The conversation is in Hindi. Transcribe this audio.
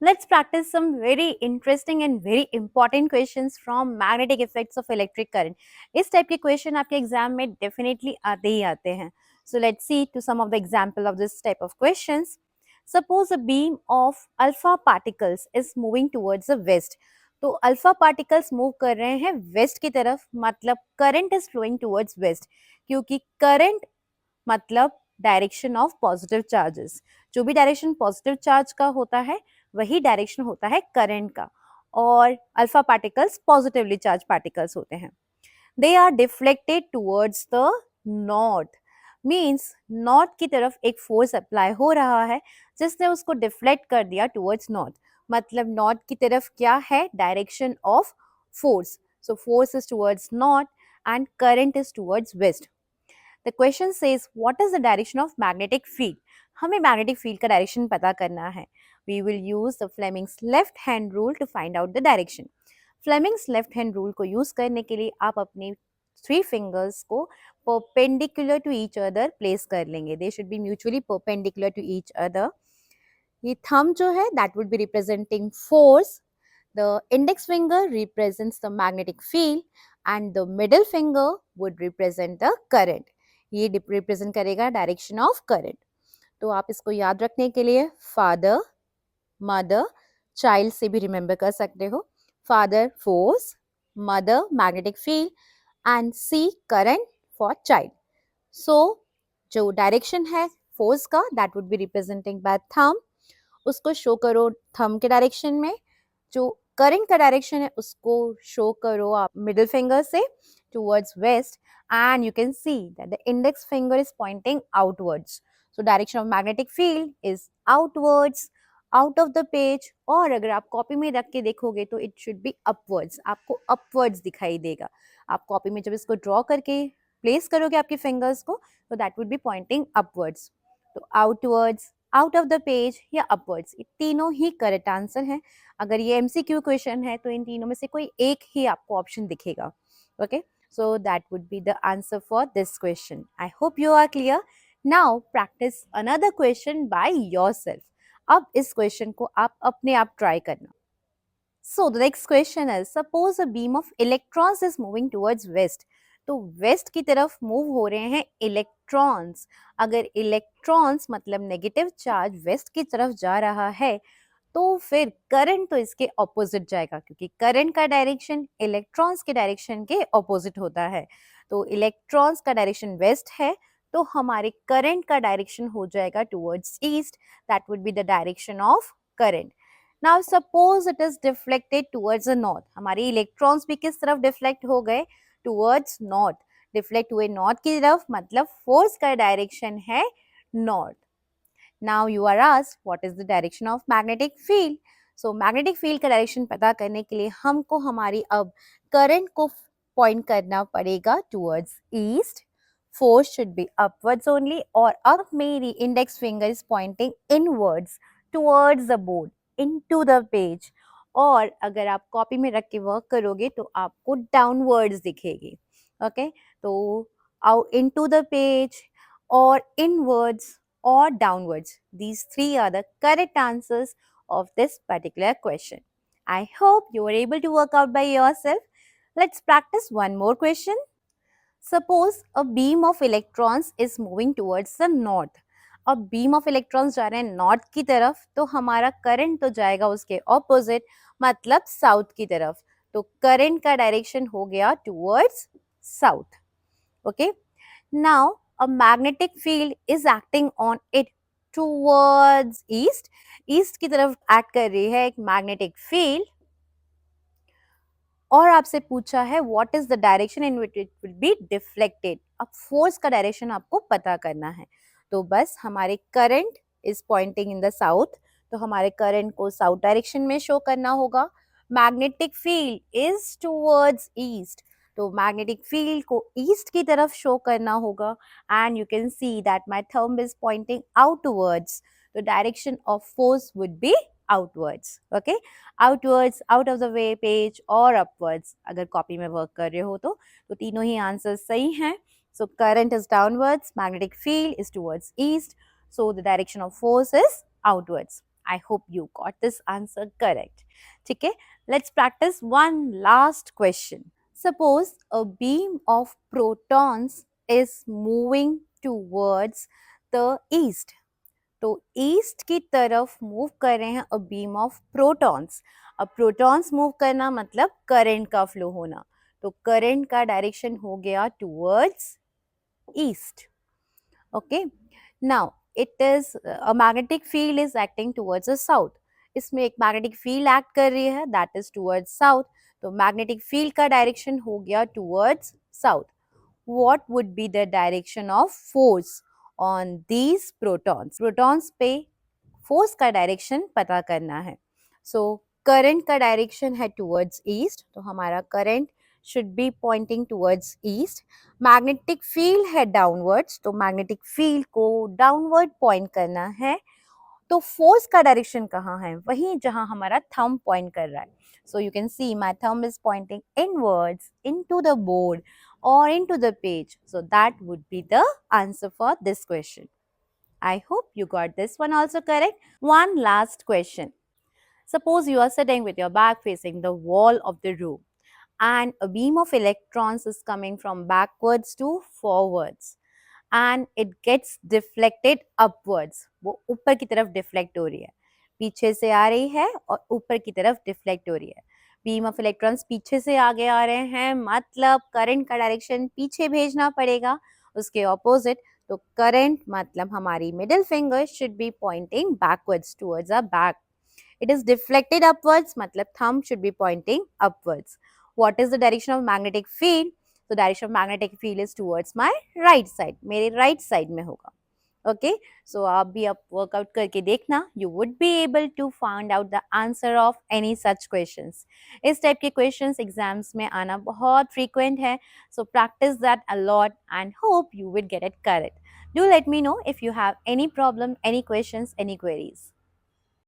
Let's practice some very interesting and very important questions from magnetic effects of electric current. इस टाइप के क्वेश्चन आपके एग्जाम में डेफिनेटली आते ही आते हैं. So let's see to some of the example of this type of questions. Suppose a beam of alpha particles is moving towards the west. तो अल्फा पार्टिकल्स मूव कर रहे हैं वेस्ट की तरफ, मतलब current is flowing towards west, क्योंकि करंट मतलब डायरेक्शन ऑफ पॉजिटिव चार्जेस. जो भी डायरेक्शन पॉजिटिव चार्ज का होता है वही डायरेक्शन होता है करंट का, और alpha particles positively charge particles होते हैं. They are deflected towards the north, means north की तरफ एक फोर्स अप्लाई हो रहा है जिसने उसको डिफ्लेक्ट कर दिया टूवर्ड्स नॉर्थ. मतलब नॉर्थ की तरफ क्या है, direction of force. So force is towards north and current is towards west. The question says what is the direction of magnetic field? हमें magnetic field का direction पता करना है. We will use the Fleming's left hand rule to find out the direction. Fleming's left hand rule को use करने के लिए आप अपने 3 fingers को perpendicular to each other place कर लेंगे. They should be mutually perpendicular to each other. ये thumb जो है that would be representing force. The index finger represents the magnetic field and the middle finger would represent the current. ये रिप्रेजेंट करेगा डायरेक्शन ऑफ करंट. तो आप इसको याद रखने के लिए फादर, मदर, चाइल्ड से भी रिमेंबर कर सकते हो. Father force, mother magnetic field and C current for child. So जो डायरेक्शन है फोर्स का that would be representing by thumb. उसको शो करो थंब के डायरेक्शन में. जो करंट का डायरेक्शन है उसको शो करो आप मिडिल फिंगर से towards west, and you can see that the index finger is pointing outwards. So direction of magnetic field is outwards, out of the page. और अगर आप कॉपी में रख के देखोगे तो it should be upwards. आपको upwards दिखाई देगा. आप कॉपी में जब इसको ड्रॉ करके प्लेस करोगे आपके फिंगर्स को तो that would be pointing upwards. तो outwards, out of the page या अपवर्ड्स, ये तीनों ही करेक्ट आंसर हैं. अगर ये एमसीक्यू क्वेश्चन है तो इन तीनों में से कोई एक ही आपको ऑप्शन दिखेगा. Okay, so that would be the answer for this question. I hope you are clear. Now practice another question by yourself. अब इस क्वेश्चन को आप अपने आप ट्राई करना. So the next question is, suppose a beam of electrons is moving towards west. तो वेस्ट की तरफ मूव हो रहे हैं इलेक्ट्रॉन्स. अगर इलेक्ट्रॉन्स मतलब नेगेटिव चार्ज वेस्ट की तरफ जा रहा है तो फिर करंट तो इसके ऑपोजिट जाएगा, क्योंकि करंट का डायरेक्शन इलेक्ट्रॉन्स के डायरेक्शन के ऑपोजिट होता है. तो इलेक्ट्रॉन्स का डायरेक्शन वेस्ट है तो हमारे करंट का डायरेक्शन हो जाएगा towards east. That would be the direction of current. Now suppose it is deflected towards the north. हमारे इलेक्ट्रॉन्स भी किस तरफ डिफ्लेक्ट हो गए, टुवर्ड्स नॉर्थ. डिफ्लेक्ट हुए नॉर्थ की तरफ, मतलब फोर्स का डायरेक्शन है north. Now you are asked what is the direction of magnetic field. So magnetic field का डायरेक्शन पता करने के लिए हमको हमारी अब करंट को पॉइंट करना पड़ेगा towards east. Force should be upwards only, और अब मेरी index finger is pointing inwards towards the board, into the page. और अगर आप कॉपी में रख के वर्क करोगे तो आपको डाउनवर्ड्स दिखेगी. ओके, तो आउट इनटू द पेज और inwards or downwards. These three are the correct answers of this particular question. I hope you were able to work out by yourself. Let's practice one more question. Suppose a beam of electrons is moving towards the north. अब beam of electrons जा रहे हैं north की तरफ तो हमारा current तो जाएगा उसके opposite, मतलब south की तरफ. तो current का direction हो गया towards south. Okay. Now a magnetic field is acting on it towards east. East की तरफ act कर रही है एक magnetic field. और आपसे पूछा है what is the direction in which it will be deflected. अब force का direction आपको पता करना है. तो बस हमारे current is pointing in the south, तो हमारे current को south direction में show करना होगा. Magnetic field is towards east, तो मैग्नेटिक फील्ड को ईस्ट की तरफ शो करना होगा. And you can see that my thumb is pointing outwards. The direction of force would be outwards. Okay, outwards, out of the way, page और अपवर्ड्स. अगर कॉपी में वर्क कर रहे हो तो तीनों ही आंसर्स सही हैं. So current is downwards, magnetic field is towards east, so the direction of force is outwards. I hope you got this answer correct. ठीक है, let's practice one last question. Suppose a beam of protons is moving towards the east. तो ईस्ट की तरफ मूव कर रहे हैं अ बीम ऑफ प्रोटॉन्स. अब प्रोटॉन्स मूव करना मतलब करंट का फ्लो होना, तो करंट का डायरेक्शन हो गया towards east. Okay, now it is a magnetic field is acting towards the south. इसमें एक मैग्नेटिक फील्ड एक्ट कर रही है दैट इज टुवर्ड्स साउथ, तो मैग्नेटिक फील्ड का डायरेक्शन हो गया towards south. what would be the direction of force on these protons? Protons पे force का direction पता करना है. So current का direction है towards east, तो हमारा current should be pointing towards east. Magnetic field है downwards, तो magnetic field को downward point करना है. तो फोर्स का डायरेक्शन कहाँ है? वहीं जहां हमारा थंब पॉइंट कर रहा है. So you can see my thumb is pointing inwards into the board or into the page. So that would be the answer for this question. I hope you got this one also correct. One last question. Suppose you are sitting with your back facing the wall of the room and a beam of electrons is coming from backwards to forwards and it gets deflected upwards. वो ऊपर की तरफ डिफ्लेक्ट हो रही है, पीछे से आ रही है और ऊपर की तरफ डिफ्लेक्ट हो रही है. बीम ऑफ इलेक्ट्रॉन्स पीछे से आगे आ रहे हैं, मतलब करंट का डायरेक्शन पीछे भेजना पड़ेगा, उसके ऑपोजिट. तो करंट मतलब हमारी middle finger should be pointing backwards towards a back. It is deflected upwards, मतलब thumb should be pointing upwards. What is the direction of magnetic field? So direction of magnetic field is towards my right side. मेरे right side में होगा. Okay, so आप भी आप workout करके देखना. You would be able to find out the answer of any such questions. इस type के questions exams में आना बहुत frequent है. So practice that a lot and hope you will get it correct. Do let me know if you have any problem, any questions, any queries.